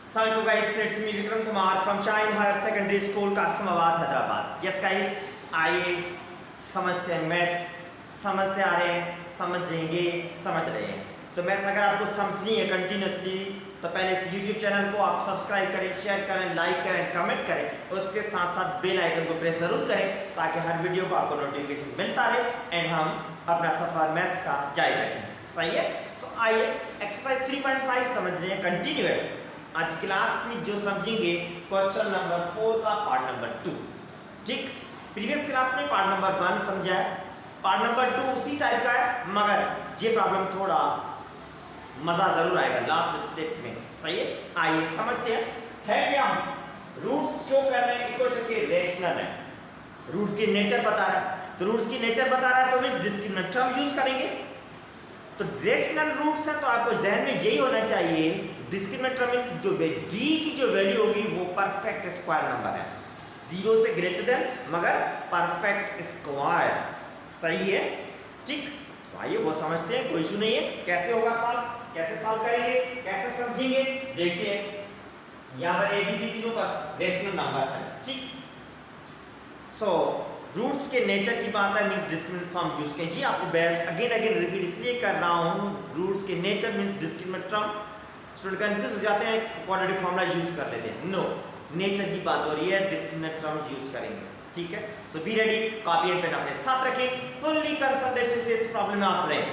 Assalamualaikum guys, it's me Vikram Kumar from Shine Higher Secondary School, Kasmabad Hyderabad. Yes guys, आइए समझते हैं maths, समझते आ रहे हैं, समझेंगे, समझ रहे हैं। तो मैथ्स अगर आपको समझनी है कंटिन्यूसली तो पहले इस YouTube चैनल को आप सब्सक्राइब करें, शेयर करें, लाइक करें, कमेंट करें, उसके साथ साथ बेल आइकन को प्रेस जरूर करें ताकि हर वीडियो को आपको नोटिफिकेशन मिलता रहे एंड हम अपना सफर मैथ्स का जारी रखें। सही है। सो आइए एक्सरसाइज 3.5 समझ रहे हैं, कंटिन्यू है। आज क्लास में जो समझेंगे क्वेश्चन नंबर 4 का पार्ट नंबर 2। ठीक, प्रीवियस क्लास में पार्ट नंबर 1 समझा है, पार्ट नंबर 2 उसी टाइप का है मगर ये प्रॉब्लम थोड़ा मजा जरूर आएगा लास्ट स्टेप में। सही है, आइए समझते हैं। है क्या, रूट्स शो कर रहे हैं इक्वेशन के रेशनल है, रूट्स की नेचर बता रहा है। तो रूट्स की नेचर बता रहा है तो मींस डिस्क्रिमिनेंट टर्म यूज करेंगे। तो रेशनल रूट्स है तो आपको जहन में यही होना चाहिए, डिस्क्रिमिनेंट टर्म मींस जो डी की जो वैल्यू होगी वो परफेक्ट स्क्वायर नंबर है, 0 से ग्रेटर देन मगर परफेक्ट स्क्वायर। सही है। ठीक, तो आइए वो समझते हैं, कोई इशू नहीं है। कैसे होगा सॉल्व, कैसे सॉल्व करेंगे, कैसे समझेंगे, देखिए। यहाँ पर एबीसी तीनों पर रेशनल नंबर्स हैं। ठीक, सो रूट्स के नेचर की बात है, मींस डिस्क्रिमिनेंट फॉर्म यूज कीजिए। आपको अगेन अगेन रिपीट इसलिए कर रहा हूँ, रूट्स के nature means discriminant term. Student confuse हो जाते हैं, क्वाड्रेटिक फॉर्मूला यूज कर लेते हैं। नो, नेचर की बात हो रही है, डिस्क्रिमिनेंट टर्म यूज करेंगे। ठीक है, so be ready, copy and pen अपने साथ रखें, फुल्ली कंसंट्रेशन से इस प्रॉब्लम में आप रहें।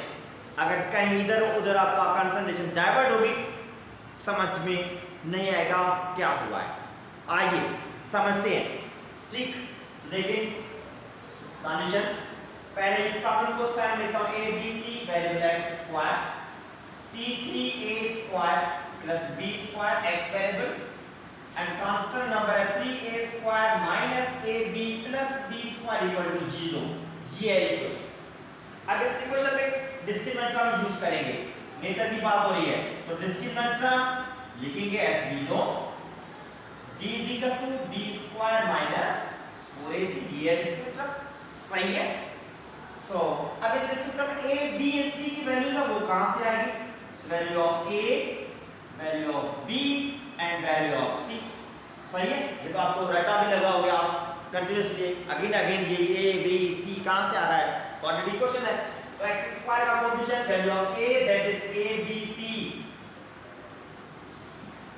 अगर कहीं इधर उधर आपका कंसंट्रेशन डाइवर्ट होगी, समझ में नहीं आएगा क्या हुआ है। आइए समझते हैं। ठीक, देखिए सॉल्यूशन। पहले इस प्रॉब्लम को सम लेता हूं, A B C variable x square c3a square plus b square x variable and constant number है 3a square minus ab plus b square equal to 0। ये है इक्वेशन। अब इस इक्वेशन में डिस्क्रिमिनेंट टर्म यूज करेंगे, नेचर की बात हो रही है तो डिस्क्रिमिनेंट टर्म लिखेंगे as we know d b square minus 4ac। ये डिस्क्रिमिनेंट टर्म। सही है। सो अब इस डिस्क्रिमिनेंट में a b एंड c की वैल्यूज है वो कहां से आएगी? Value of a, value of b and value of c। सही है, ये तो आपको रटा भी लगा होगा, आप कंटीन्यूअसली अगेन अगेन ये a b c कहां से आ रहा है, क्वाड्रेटिक इक्वेशन है। तो x स्क्वायर का coefficient value of a that is a b c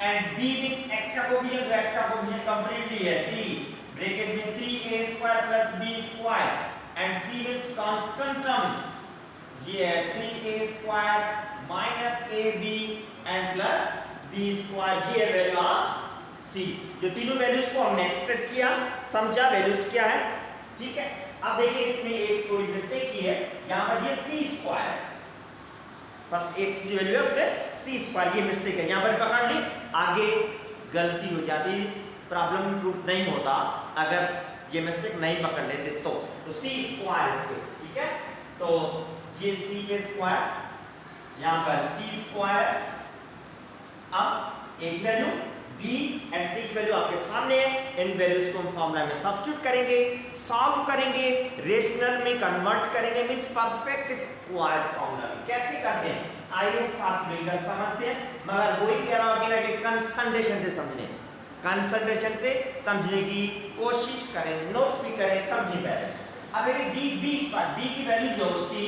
and b means x का कोएफिशिएंट, जो x का कोएफिशिएंट कंप्लीटली है c, ब्रैकेट में 3a square plus b square and c means constant term, ये है 3a square minus ab and plus b square. ये है value of c। जो तीनों वैल्यूज को हमने एक्सट्रैक्ट किया, समझा वैल्यूज क्या है। ठीक है, अब देखिए इसमें एक थोड़ी मिस्टेक की है, यहां पर ये c स्क्वायर, फर्स्ट एक जो वैल्यू है उसमें c स्क्वायर, ये मिस्टेक है, यहां पर पकड़ ली, आगे गलती हो जाती, प्रॉब्लम प्रूफ नहीं होता अगर ये मिस्टेक नहीं पकड़ लेते तो c स्क्वायर इस पे। ठीक है, तो ये c पे स्क्वायर, यहां पर c स्क्वायर, अब एक वैल्यू b एंड c की वैल्यू आपके सामने है। इन वैल्यूज को हम फार्मूला में सब्स्टिट्यूट करेंगे, सॉल्व करेंगे, रेशनल में कन्वर्ट करेंगे, मींस परफेक्ट स्क्वायर फार्मूला में। कैसे करते हैं आइए साथ मिलकर समझते हैं, मगर वही कह रहा हूं कि कंसंट्रेशन से समझने, कंसंट्रेशन से समझने की कोशिश करें, नोट भी करें, समझिए पहले। अब एक डी बी स्क्वायर, b की वैल्यू जो सी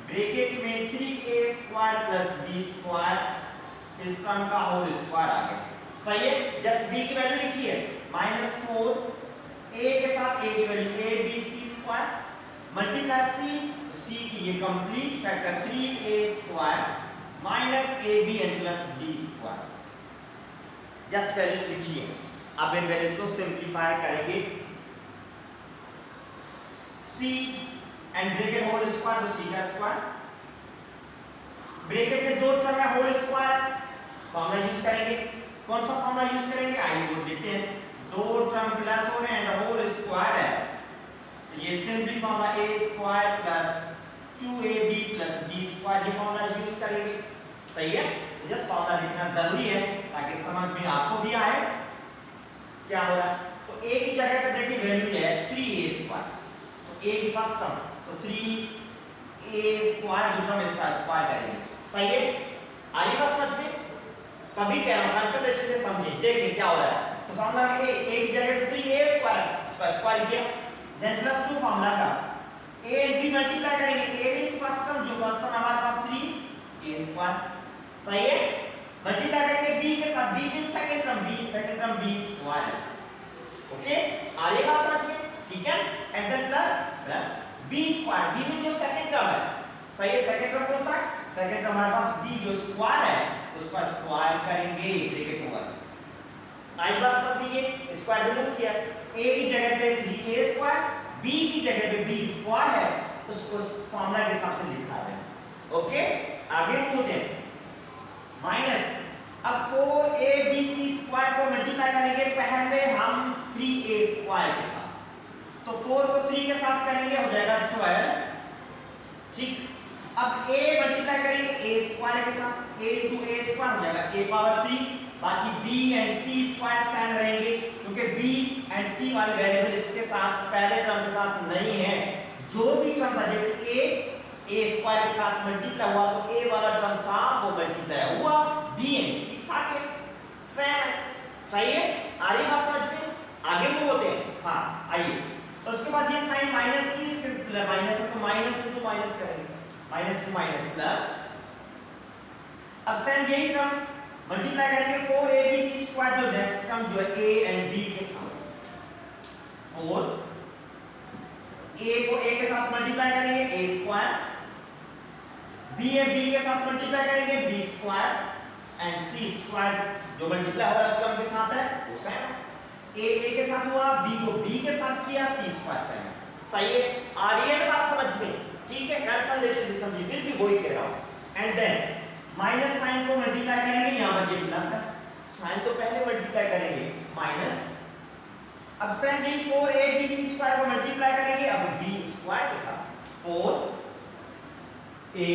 ब्रैकेट में 3a square plus b square, इस टर्म का होल स्क्वायर आ गया। सही है, जस्ट b की वैल्यू लिखी है -4, a के साथ a की value a b c square multiply c, तो c की ये complete factor 3a square minus ab and plus b square, just values लिखी है। अब इन वैल्यूज को सिंपलीफाई करेंगे, c and bracket whole square, तो c का स्क्वायर, ब्रैकेट में दो टर्म है होल स्क्वायर, फार्मूला यूज करेंगे। कौन सा फार्मूला यूज करेंगे आइए वो देखते हैं। दो टर्म प्लस हो रहे हैं एंड होल स्क्वायर है, तो ये simply formula a square plus 2ab plus b square, ये फार्मूला यूज करेंगे। सही है, जस्ट फार्मूला लिखना जरूरी है ताकि समझ में आपको भी आए क्या हो रहा है। तो a की जगह पे देखिए वैल्यू है 3a स्क्वायर, तो a की फर्स्ट टर्म तो 3a स्क्वायर, जो टर्म इसका स्क्वायर करेंगे। सही है, आइए बात समझ में। तभी कह रहा हूं कंसंट्रेशन से समझिए। देखिए क्या हो रहा है, तो फार्मूला में a की जगह पे 3a स्क्वायर किया, देन प्लस 2 फार्मूला का a and b मल्टीप्लाई करेंगे, a मींस फर्स्ट टर्म, जो फर्स्ट टर्म हमारे पास 3a स्क्वायर, सही है। मल्टीप्लाई करेंगे b के साथ, b means second term b square, okay आगे बात समझ में, ठीक है। And then plus b square, b means जो सेकंड टर्म है, सही है। सेकंड टर्म कौन सा, सेकंड टर्म हमारे पास b जो स्क्वायर है उसका स्क्वायर करेंगे ब्रैकेट ओवर। आई बात समझिए, स्क्वायर रिमूव किया, a की जगह पे 3a स्क्वायर, b की जगह पे b स्क्वायर है, उसको फार्मूला के हिसाब से लिखा है, ओके। आगे मूव है माइनस, अब 4abc स्क्वायर को मल्टीप्लाई करेंगे पहले हम 3a स्क्वायर के साथ, तो 4 को 3 के साथ करेंगे हो जाएगा 12, ठीक। अब a मल्टीप्लाई करेंगे a स्क्वायर के साथ, a into a स्क्वायर हो जाएगा a पावर 3, बाकी b and c square same रहेंगे क्योंकि b एंड c वाले वेरिएबल इसके साथ पहले टर्म के साथ नहीं है। जो भी टर्म था, जैसे a स्क्वायर के साथ मल्टीप्लाई हुआ तो a वाला टर्म था वो मल्टीप्लाई हुआ, b एंड c साथ है, सेम है, सही है। आ रही बात समझ में, आगे मूव होते हैं। हाँ आइए, उसके बाद ये साइन माइनस की, इसके माइनस है तो माइनस इंटू माइनस करेंगे, माइनस टू माइनस प्लस, अब सेम यही टर्म मल्टीप्लाई करेंगे 4abc स्क्वायर, जो नेक्स्ट टर्म जो है a एंड b के साथ, 4 a को a के साथ मल्टीप्लाई करेंगे a स्क्वायर, b है b के साथ मल्टीप्लाई करेंगे b square, and c square जो मल्टीप्लाई हो रहा है उस टर्म के साथ है वो सेम, a के साथ हुआ, b को b के साथ किया, c स्क्वायर सेम, सही है। आ रही है बात समझ में, ठीक है। कंसंट्रेशन से समझिए, फिर भी वही कह रहा हूं। एंड देन माइनस साइन को मल्टीप्लाई करेंगे, यहां पर ये प्लस है, साइन तो पहले मल्टीप्लाई करेंगे माइनस, अब सेम डी 4abc स्क्वायर को मल्टीप्लाई करेंगे अब b स्क्वायर के साथ, 4a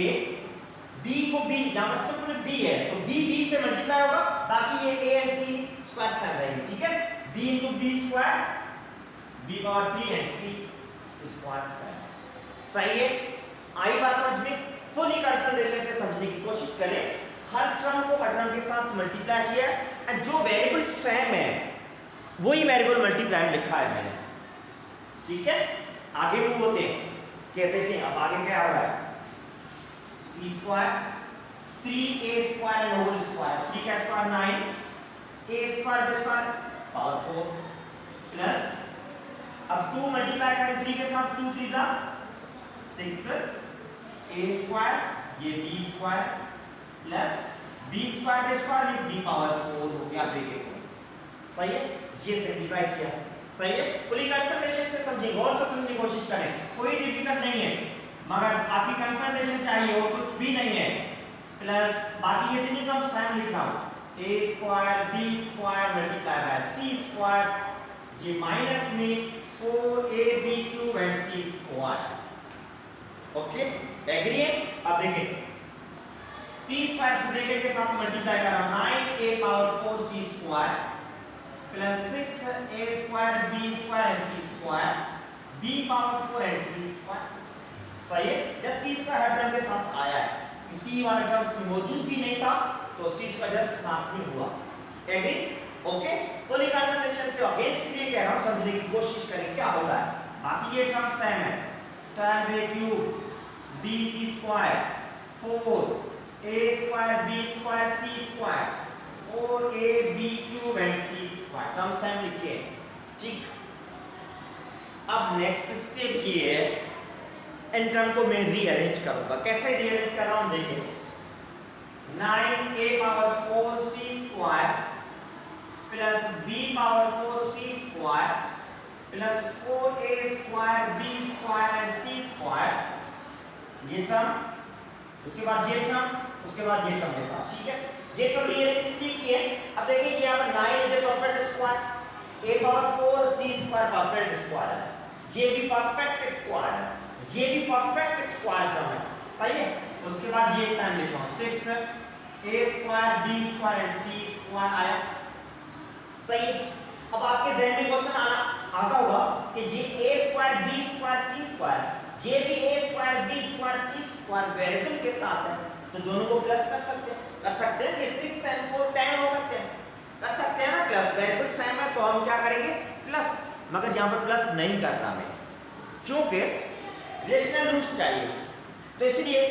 b को b, यहां पर सिंपल b है तो b से मल्टीप्लाई होगा, बाकी ये a and c square same रहेंगे, ठीक है। b into b square, b power 3 and c square same, सही है। आई बात समझ में, फुली कंसंट्रेशन से समझने की कोशिश करें। हर टर्म को हर टर्म के साथ मल्टीप्लाई किया एंड जो वेरिएबल सेम है वही वेरिएबल मल्टीप्लाई में लिखा है मैंने, ठीक है। आगे मूव होते हैं, कहते हैं कि अब आगे क्या हो रहा है, c square 3a square and whole square, 3 का स्क्वायर 9, a स्क्वायर पे स्क्वायर पावर 4 प्लस, अब 2 मल्टीप्लाई करें 3 के साथ, 2 3 जा 6, a स्क्वायर ये b square plus b square पे स्क्वायर मींस b पावर 4 हो गया ब्रैकेट में, सही है। ये सिंपलीफाई किया, सही है। फुली कंसंट्रेशन से समझिए, गौर से समझने की कोशिश करें, कोई डिफिकल्ट नहीं है, मगर आपकी कंसंट्रेशन चाहिए और कुछ भी नहीं है। प्लस बाकी ये तीनों टर्म्स सेम लिख रहा हूं, a square b square multiply by c square, ये माइनस में 4ab³ and c square, okay agree है। अब देखिए c स्क्वायर ब्रैकेट के साथ मल्टीप्लाई कर रहा हूं, 9a power 4 c square plus 6a square b square c square, b power 4 and c square, सही है। जब c स्क्वायर हर टर्म के साथ आया है, c वाला टर्म मौजूद भी नहीं था तो c स्क्वायर जस्ट समाप्त हुआ, एग्री, ओके। फुली कंसंट्रेशन से अगेन इसलिए कह रहा हूं, समझने की कोशिश करें क्या हो रहा है। बाकी ये टर्म सेम है, 12a³ bc square 4a square b square c square 4ab³ and c square, term same लिखिए, ठीक। अब नेक्स्ट स्टेप ये है, इन टर्म को मैं रीअरेंज करूंगा। कैसे रीअरेंज कर रहा हूं देखिए, 9a power 4 c square plus b power 4 c square plus 4a square b square and c square, ये टर्म, उसके बाद ये टर्म, उसके बाद ये टर्म देखा, ठीक है। ये टर्म रीअरेंज इसलिए किए, अब देखिए यहाँ पर 9 is a perfect square, a power 4 c square perfect square है, ये भी परफेक्ट स्क्वायर है, ये भी परफेक्ट स्क्वायर टर्म है, सही है। उसके बाद ये साइन लिख रहा हूं, 6a square b square and c square आया, सही। अब आपके जहन में क्वेश्चन आता होगा कि ये a square b square c square, ये भी a square b square c square variable के साथ है, तो दोनों को प्लस कर सकते हैं कि 6 and 4 10 तो हम क्या करेंगे प्लस, मगर यहाँ पर प्लस नहीं करना हमें, क्योंकि रेशनल रूट्स चाहिए। तो इसलिए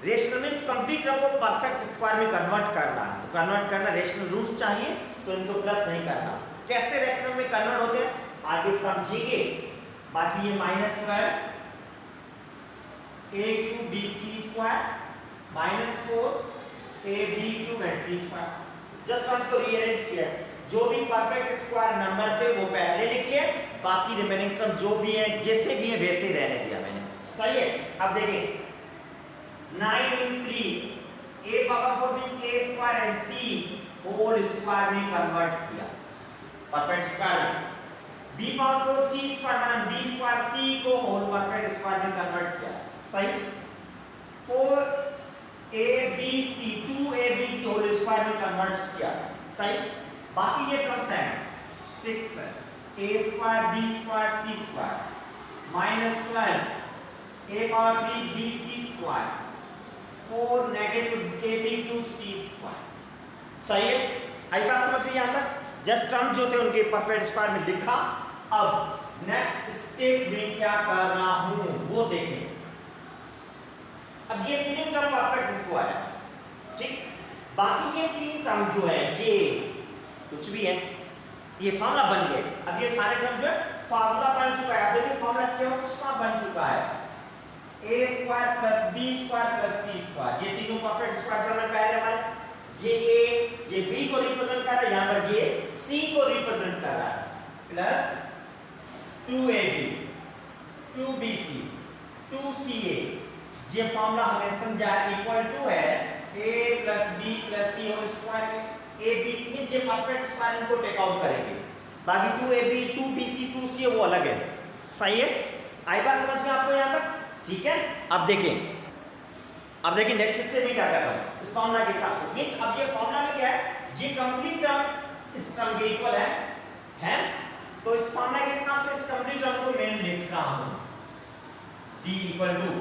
रेशनल मीन्स कंप्लीट टर्म को परफेक्ट स्क्वायर में कन्वर्ट करना है, तो कन्वर्ट करना रेशनल रूट्स चाहिए, तो इनको प्लस नहीं करना। कैसे रेशनल में कन्वर्ट होते हैं आगे समझिए। बाकी ये -12 a cube bc square -4 ab cube and c square, just हम इसको रीअरेंज किया। जो भी परफेक्ट स्क्वायर नंबर थे वो पहले लिखे, बाकी रिमेनिंग टर्म जो भी है जैसे भी है वैसे ही रहने दिया मैंने। सही है। अब देखिए 9 means 3, a power 4 means a square and c whole square में कन्वर्ट किया परफेक्ट स्क्वायर में। b पावर 4 c स्क्वायर माना b स्क्वायर c को होल परफेक्ट स्क्वायर में कन्वर्ट किया। सही। 4 abc 2abc होल स्क्वायर में कन्वर्ट किया। सही। बाकी ये टर्म्स हैं 6 a square b square c square -12 a power 3 bc square 4 negative ab cube c square. सही है। आई बात समझ में आता? जस्ट टर्म जो थे उनके परफेक्ट स्क्वायर में लिखा। अब नेक्स्ट स्टेप में क्या कर रहा हूं वो देखें। अब ये तीनों टर्म परफेक्ट स्क्वायर है, ठीक। बाकी ये तीन टर्म जो है ये कुछ भी है, ये फार्मूला बन गए। अब ये सारे टर्म जो है फार्मूला बन चुका है। अब देखिए फार्मूला क्या बन चुका है, a square plus b square plus c square. ये तीनों परफेक्ट स्क्वायर टर्म है पहले हमारे। ये a ये b को रिप्रेजेंट कर रहा है, यहां पर ये c को रिप्रेजेंट कर रहा है, प्लस 2ab 2bc 2ca। ये फार्मूला हमें समझा इक्वल टू है a plus b plus c whole square के। a b c में ये परफेक्ट स्क्वायर इनको टेक आउट करेंगे, बाकी 2ab 2bc 2ca वो अलग है। सही है। आई बात समझ में आपको यहां तक? ठीक है। अब देखिए नेक्स्ट स्टेप में क्या कर रहा हूं इस फार्मूला के हिसाब से। मींस अब ये फार्मूला में क्या है, ये कंप्लीट टर्म इस टर्म के इक्वल है। तो इस फार्मूला के हिसाब से इस कंप्लीट टर्म को मैं लिख रहा हूं d इक्वल टू।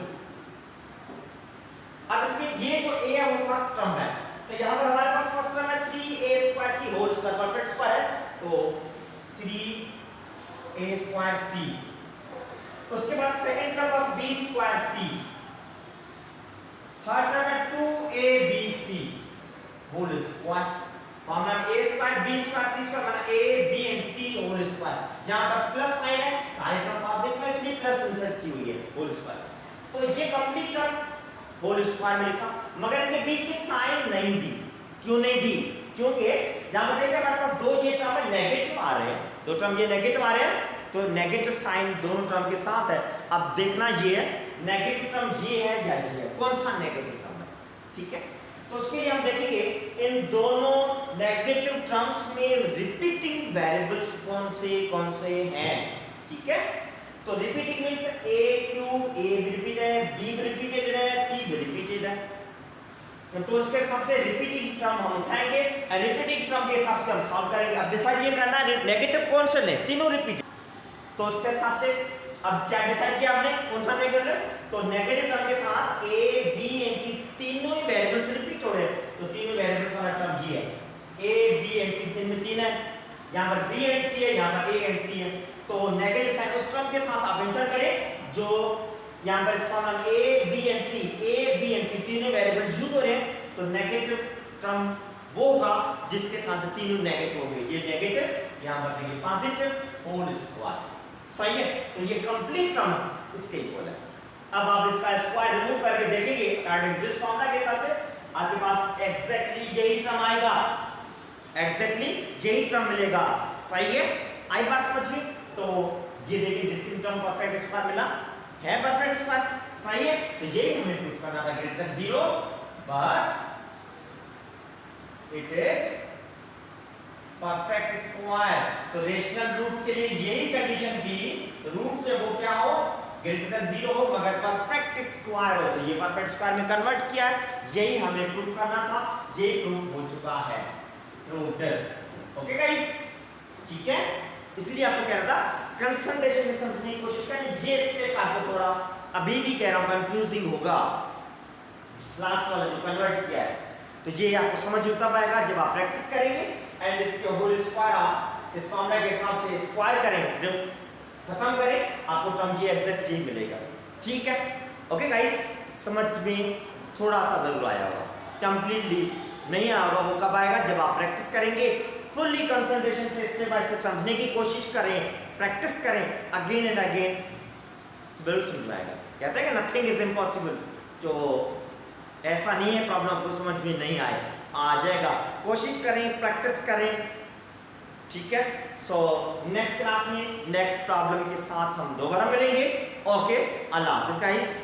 अब इसमें ये जो a है वो फर्स्ट टर्म है, तो यहां पर हमारे पास फर्स्ट टर्म है 3a square c whole square perfect square है, तो 3a स्क्वायर c। उसके बाद second term of b square c, third term है 2abc whole square. Formula a square b square c square माना a b and c whole square. यहां पर plus sign है, सारे टर्म पॉजिटिव है इसलिए प्लस इंसर्ट की हुई है होल स्क्वायर। तो ये कंप्लीट टर्म होल स्क्वायर में लिखा, मगर इनके बीच में साइन नहीं दी। क्यों नहीं दी? क्योंकि यहां पर देखिए हमारे पास दो ये टर्म नेगेटिव आ रहे हैं, दो टर्म ये नेगेटिव आ रहे हैं, तो नेगेटिव साइन दोनों टर्म के साथ है। अब देखना ये है नेगेटिव टर्म ये है या ये है, कौन सा नेगेटिव टर्म है, ठीक है। तो उसके लिए हम देखेंगे इन दोनों नेगेटिव टर्म्स में रिपीटिंग वेरिएबल्स कौन से हैं, ठीक है। तो repeating means a cube, a भी रिपीट है, b भी रिपीटेड है, c भी रिपीटेड है। तो उसके हिसाब से रिपीटिंग टर्म हम उठाएंगे और रिपीटिंग टर्म के हिसाब से हम सॉल्व करेंगे। अब डिसाइड ये करना है नेगेटिव कौन से ले, तीनों रिपीट। तो उसके हिसाब से अब क्या डिसाइड किया हमने कौन सा नेगेटिव, तो नेगेटिव टर्म के साथ a b एंड c तीनों ही वेरिएबल्स रिपीट हो रहे हैं, तो तीनों वेरिएबल्स वाला टर्म ये है। a b एंड c तीन में तीन है, यहां पर b एंड c है, यहां पर a एंड c है। तो नेगेटिव साइन उस टर्म के साथ आप इंसर्ट करें जो यहां पर इसका नाम a b एंड c तीनों वेरिएबल्स यूज हो रहे हैं, तो नेगेटिव टर्म वो होगा जिसके साथ तीनों नेगेटिव होंगे। ये नेगेटिव यहां पर देखिए पॉजिटिव होल स्क्वायर। सही है। तो ये कंप्लीट टर्म इसके इक्वल है। अब आप इसका स्क्वायर रिमूव करके देखेंगे अकॉर्डिंग दिस फार्मूला के हिसाब से आपके पास एग्जैक्टली यही टर्म आएगा, एग्जैक्टली यही टर्म मिलेगा। सही है। आई बात समझ में? तो ये देखिए डिस्टिंक्ट टर्म परफेक्ट स्क्वायर मिला है, परफेक्ट स्क्वायर। सही है। तो यही हमें प्रूफ करना था greater than 0 but it is perfect square. तो रेशनल रूट्स के लिए यही कंडीशन थी, रूट्स जो वो क्या हो ग्रेटर देन 0 हो मगर परफेक्ट स्क्वायर हो। तो ये परफेक्ट स्क्वायर में कन्वर्ट किया है, यही हमें प्रूफ करना था, ये प्रूफ हो चुका है, प्रूव्ड। ओके गाइस, ठीक है। इसलिए आपको कह रहा था कंसंट्रेशन से समझने की कोशिश करें। ये स्टेप आपको थोड़ा अभी भी कह रहा हूं कंफ्यूजिंग होगा, लास्ट वाला जो कन्वर्ट किया है, तो ये आपको समझ में तब आएगा जब आप प्रैक्टिस करेंगे एंड इसके होल स्क्वायर आप इस फॉर्मूला के हिसाब से स्क्वायर करें, जो खत्म करें, आपको टर्म जी एग्जैक्ट जी मिलेगा। ठीक है, ओके गाइस, समझ में थोड़ा सा जरूर आया होगा, कंप्लीटली नहीं आया होगा। वो कब आएगा? जब आप प्रैक्टिस करेंगे, फुल्ली कंसंट्रेशन से स्टेप बाय स्टेप समझने की कोशिश करें, प्रैक्टिस करें अगेन एंड अगेन, जरूर समझ में आएगा। कहते हैं कि नथिंग इज इम्पॉसिबल, जो ऐसा नहीं है प्रॉब्लम आपको समझ में नहीं आए, आ जाएगा। कोशिश करें, प्रैक्टिस करें, ठीक है। सो नेक्स्ट क्लास में नेक्स्ट प्रॉब्लम के साथ हम दोबारा मिलेंगे। ओके, अल्लाह हाफिज गाइस।